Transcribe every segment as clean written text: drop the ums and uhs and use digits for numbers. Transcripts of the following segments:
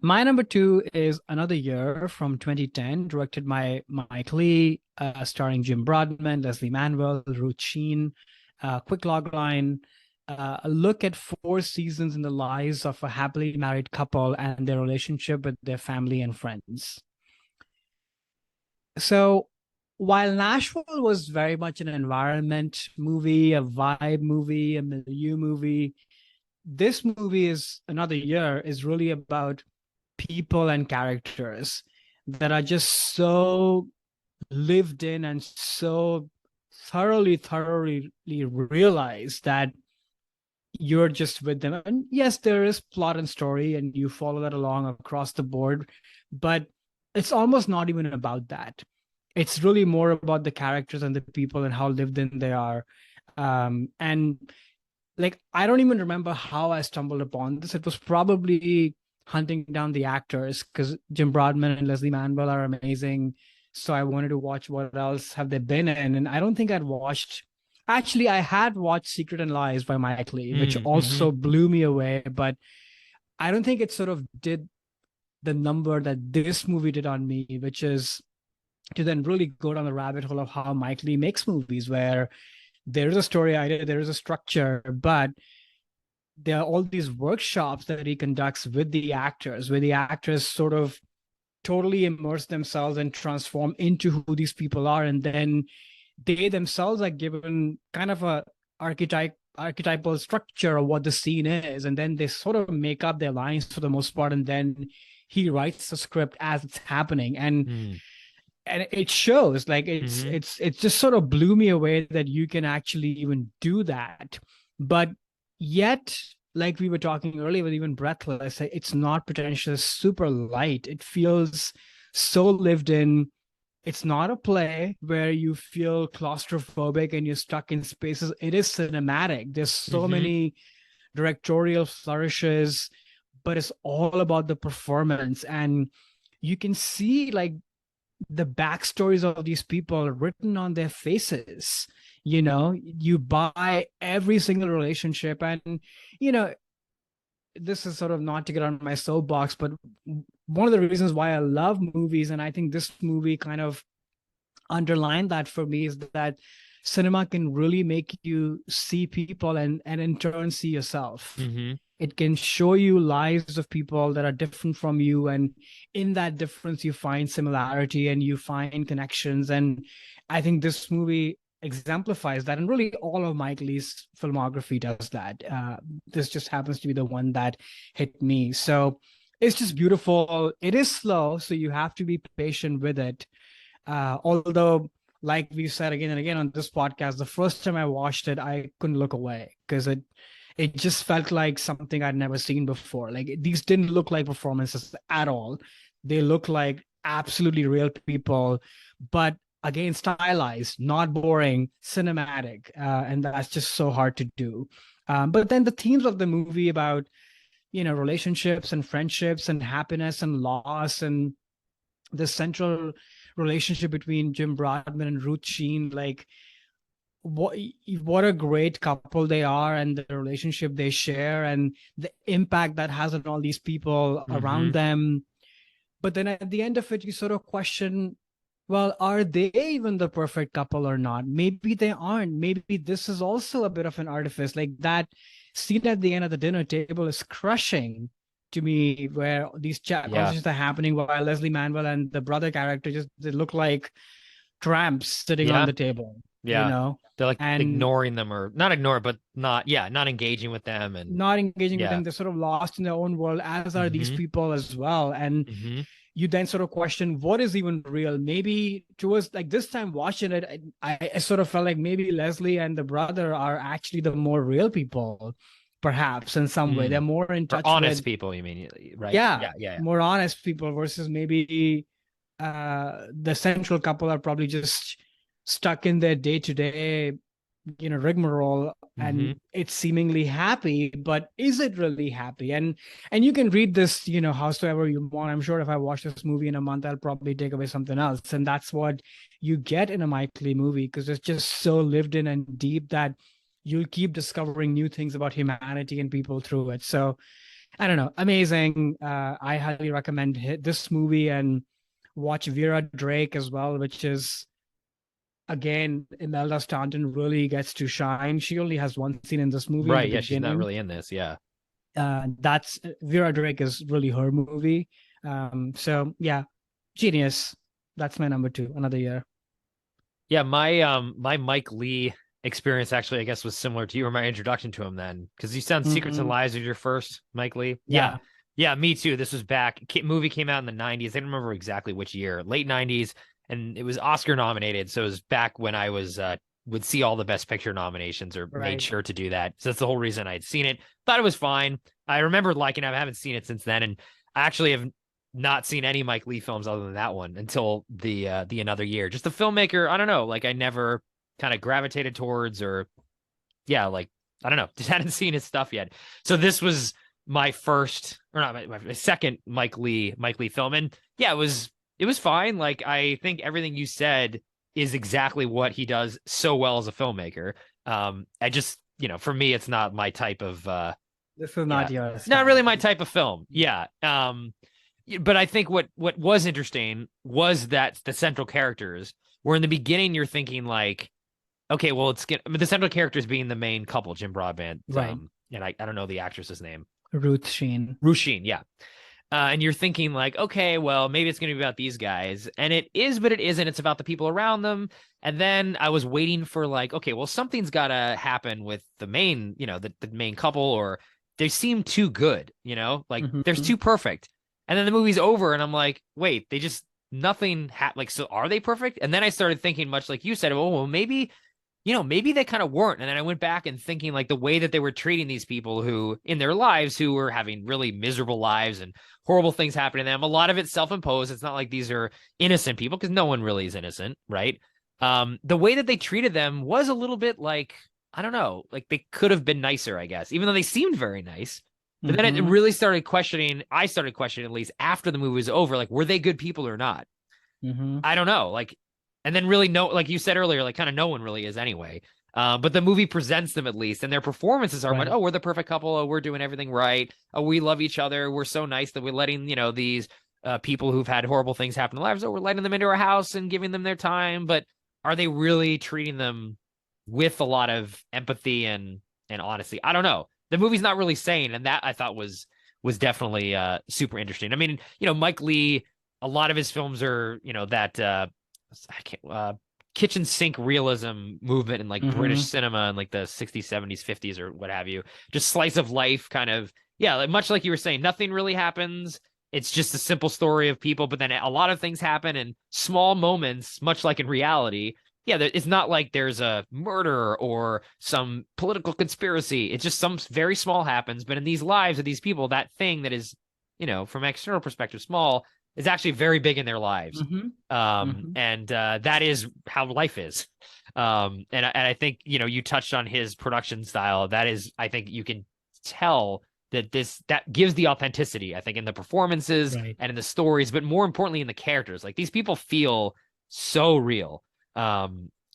My number two is Another Year from 2010, directed by Mike Lee, starring Jim Broadman, Leslie Manville, Ruth Sheen. Quick logline: a look at 4 seasons in the lives of a happily married couple and their relationship with their family and friends. So, while Nashville was very much an environment movie, a vibe movie, a milieu movie, this movie is Another Year is really about people and characters that are just so lived in and so thoroughly realized that you're just with them. And yes, there is plot and story, and you follow that along across the board, but it's almost not even about that. It's really more about the characters and the people and how lived in they are. And like, I don't even remember how I stumbled upon this. It was probably hunting down the actors because Jim Broadman and Leslie Manville are amazing. So I wanted to watch what else have they been in. And I don't think I'd watched, actually, I had watched Secret and Lies by Mike Lee, which Mm-hmm. also blew me away. But I don't think it sort of did the number that this movie did on me, which is to then really go down the rabbit hole of how Mike Lee makes movies where there is a story idea, there is a structure, but there are all these workshops that he conducts with the actors, where the actors sort of totally immerse themselves and transform into who these people are. And then they themselves are given kind of a archetypal structure of what the scene is. And then they sort of make up their lines for the most part. And then he writes the script as it's happening. And it shows like Mm-hmm. it's just sort of blew me away that you can actually even do that. But yet, like we were talking earlier with even Breathless, it's not pretentious, super light. It feels so lived in. It's not a play where you feel claustrophobic and you're stuck in spaces. It is cinematic. There's so Mm-hmm. many directorial flourishes, but it's all about the performance. And you can see like the backstories of these people written on their faces. You buy every single relationship. And you know this is sort of not to get on my soapbox, but one of the reasons why I love movies, and I think this movie kind of underlined that for me, is that cinema can really make you see people and in turn see yourself. Mm-hmm. It can show you lives of people that are different from you, and in that difference you find similarity and you find connections. And I think this movie exemplifies that, and really all of Mike Lee's filmography does that. This just happens to be the one that hit me. So it's just beautiful. It is slow, so you have to be patient with it. Although, like we said again and again on this podcast, the first time I watched it, I couldn't look away because it just felt like something I'd never seen before. Like, these didn't look like performances at all. They look like absolutely real people, but again, stylized, not boring, cinematic. And that's just so hard to do. But then the themes of the movie about, relationships and friendships and happiness and loss, and the central relationship between Jim Broadman and Ruth Sheen, like what a great couple they are, and the relationship they share, and the impact that has on all these people Mm-hmm. around them. But then at the end of it, you sort of question, well, are they even the perfect couple or not? Maybe they aren't. Maybe this is also a bit of an artifice. Like, that scene at the end of the dinner table is crushing to me, where these chat Yeah. conversations are happening while Leslie Manville and the brother character just, they look like tramps sitting on Yeah. the table, you Yeah. know, They're like and ignoring them, or not ignore, but not, yeah, not engaging with them. And not engaging with yeah. them. They're sort of lost in their own world, as are these Mm-hmm. people as well. And Mm-hmm. you then sort of question what is even real. Maybe towards like this time watching it, I sort of felt like maybe Leslie and the brother are actually the more real people, perhaps in some way. They're Mm. more in Or touch honest with, people, you mean, right? yeah, Yeah, yeah, more honest people, versus maybe the central couple are probably just stuck in their day-to-day, rigmarole, yeah. Mm-hmm. and it's seemingly happy, but is it really happy? And you can read this, howsoever you want. I'm sure if I watch this movie in a month, I'll probably take away something else. And that's what you get in a Mike Lee movie, because it's just so lived in and deep that you'll keep discovering new things about humanity and people through it. So I don't know, amazing. I highly recommend this movie, and watch Vera Drake as well, which is again, Imelda Staunton really gets to shine. She only has one scene in this movie in the Right. Yeah, she's not beginning. really in this. Yeah. That's Vera Drake is really her movie. So yeah, genius. That's my number two. Another year. Yeah, my Mike Lee experience actually, I guess, was similar to you, or my introduction to him then, because you sound Secrets and Hmm. Lies was your first, Mike Lee. Yeah, Yeah, yeah, me too. This was back. Movie came out in the '90s. I don't remember exactly which year, late '90s, and it was Oscar nominated. So it was back when I was would see all the Best Picture nominations, or made right. sure to do that. So that's the whole reason I'd seen it. Thought it was fine. I remember liking it. I haven't seen it since then, and I actually have not seen any Mike Lee films other than that one until the Another Year. Just the filmmaker, I don't know, like I never kind of gravitated towards, or yeah, like I don't know, just hadn't seen his stuff yet. So this was my first, or not my second Mike Lee film, and yeah, it was fine. Like I think everything you said is exactly what he does so well as a filmmaker. I just, for me, it's not my type of This is yeah, not your not really style. my type of film. Yeah. But I think what was interesting was that the central characters, where in the beginning you're thinking like, okay, well the central characters being the main couple, Jim Broadbent, Right. and I don't know the actress's name, Ruth Sheen. Rushine, yeah. And you're thinking like, okay, well maybe it's going to be about these guys, and it is, but it isn't. It's about the people around them. And then I was waiting for like, okay, well something's got to happen with the main, the main couple, or they seem too good, like they're Hmm. too perfect. And then the movie's over, and I'm like, wait, they just nothing like, so are they perfect? And then I started thinking, much like you said, oh well, maybe they kind of weren't. And then I went back and thinking like the way that they were treating these people who in their lives who were having really miserable lives and horrible things happening to them. A lot of it self-imposed. It's not like these are innocent people, because no one really is innocent, right? The way that they treated them was a little bit like, I don't know, like they could have been nicer, I guess, even though they seemed very nice. But then it Hmm. really started questioning. I started questioning, at least after the movie was over, like, were they good people or not? Hmm. I don't know. Like, and then really no, like you said earlier, like kind of no one really is anyway. But the movie presents them at least, and their performances are like, Right. oh, we're the perfect couple. Oh, we're doing everything right. Oh, we love each other. We're so nice that we're letting, these people who've had horrible things happen in their lives. Oh, we're letting them into our house and giving them their time. But are they really treating them with a lot of empathy and honesty? I don't know. The movie's not really saying, and that I thought was definitely super interesting. I mean, Mike Lee, a lot of his films are, that I can't kitchen sink realism movement in like British Hmm. cinema in like the 60s, 70s, 50s, or what have you. Just slice of life kind of, yeah, like much like you were saying, nothing really happens. It's just a simple story of people, but then a lot of things happen in small moments, much like in reality. Yeah, it's not like there's a murder or some political conspiracy. It's just some very small happens, but in these lives of these people, that thing that is, from an external perspective, small is actually very big in their lives. Hmm. Hmm. And that is how life is. And I think, you touched on his production style. That is, I think you can tell that gives the authenticity, I think, in the performances Right. and in the stories, but more importantly in the characters. Like these people feel so real.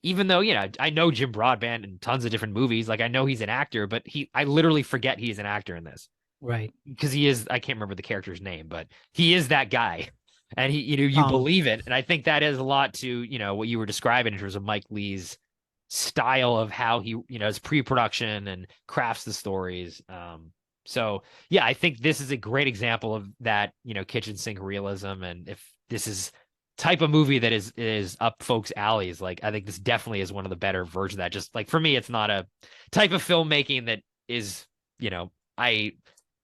Even though, I know Jim Broadbent in tons of different movies, like I know he's an actor, but I literally forget he's an actor in this, Right. because he is, I can't remember the character's name, but he is that guy. And he, you Tom. believe it. And I think that is a lot to, what you were describing in terms of Mike Lee's style of how he, his pre-production and crafts the stories. So yeah, I think this is a great example of that, kitchen sink realism. And if this is type of movie that is up folks' alleys, like I think this definitely is one of the better versions of that. Just like for me, it's not a type of filmmaking that is, I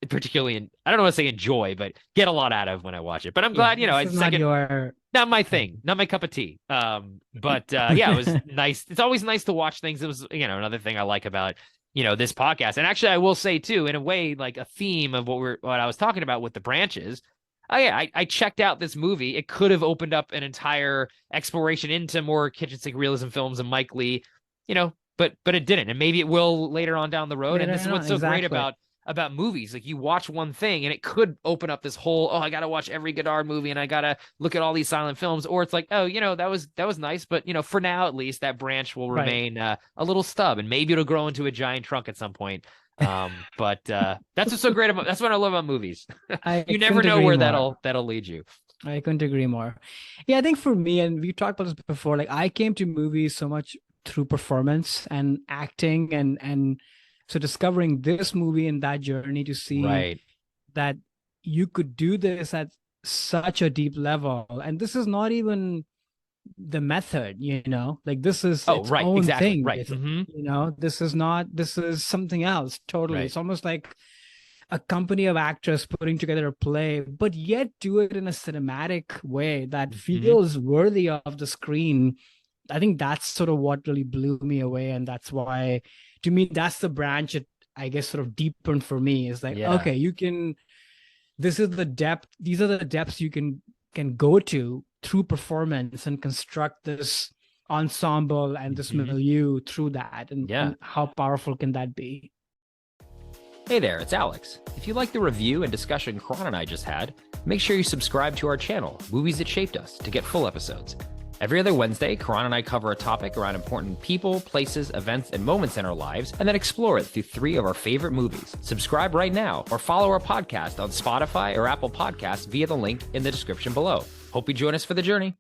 particularly, I don't know what to say enjoy, but get a lot out of when I watch it. But I'm Yeah, glad, this is it's not second, your not my type. thing, not my cup of tea. But yeah, it was nice. It's always nice to watch things. It was, another thing I like about, this podcast. And actually, I will say too, in a way, like a theme of what I was talking about with the branches. Oh yeah, I checked out this movie. It could have opened up an entire exploration into more kitchen sink realism films and Mike Lee, but it didn't. And maybe it will later on down the road. And Later this is on, what's so great exactly. about movies. Like you watch one thing and it could open up this whole, oh, I gotta watch every Godard movie and I gotta look at all these silent films. Or it's like, oh, that was nice, but for now at least that branch will Right. remain a little stub, and maybe it'll grow into a giant trunk at some point. But that's what's so great about, that's what I love about movies. I You never couldn't know agree where more. that'll lead you. I couldn't agree more. Yeah, I think for me, and we talked about this before, like I came to movies so much through performance and acting, and so discovering this movie and that journey to see Right. that you could do this at such a deep level. And this is not even the method, like this is Oh, its right. own Exactly. thing. Right. Hmm. This is not, this is something else totally. Right. It's almost like a company of actors putting together a play, but yet do it in a cinematic way that Hmm. feels worthy of the screen. I think that's sort of what really blew me away. And that's why, to me, that's the branch it, I guess, sort of deepened for me is like, Yeah. okay, you can, this is the depth, these are the depths you can go to through performance and construct this ensemble and this Hmm. milieu through that. And, Yeah. and how powerful can that be? Hey there, it's Alex. If you like the review and discussion Karan and I just had, make sure you subscribe to our channel, Movies That Shaped Us, to get full episodes. Every other Wednesday, Karan and I cover a topic around important people, places, events, and moments in our lives, and then explore it through 3 of our favorite movies. Subscribe right now, or follow our podcast on Spotify or Apple Podcasts via the link in the description below. Hope you join us for the journey.